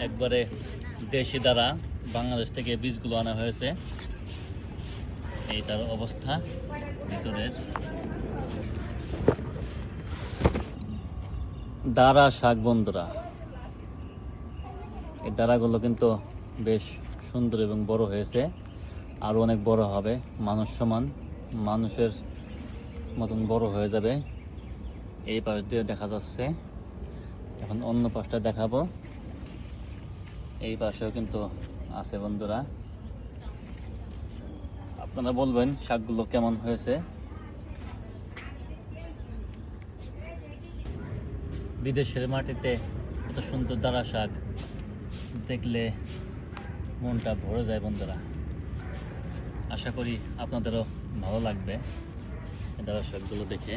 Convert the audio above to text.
একবারে দেশি দ্বারা বাংলাদেশ থেকে বীজগুলো আনা হয়েছে। এই তার অবস্থা ভিতরের। দাঁড়া শাক বন্ধুরা, এই দাঁড়াগুলো কিন্তু বেশ সুন্দর এবং বড় হয়েছে, আরও অনেক বড় হবে, মানুষ সমান, মানুষের মতন বড় হয়ে যাবে। এই পাশ দিয়ে দেখা যাচ্ছে। এখন অন্য পাশটা দেখাবো। এই পাশেও কিন্তু আছে বন্ধুরা। আপনারা বলবেন শাকগুলো কেমন হয়েছে। বিদেশের মাটিতে এত সুন্দর দাঁড়া শাক দেখলে মনটা ভরে যায় বন্ধুরা। আশা করি আপনাদেরও ভালো লাগবে দাঁড়া শাকগুলো দেখে।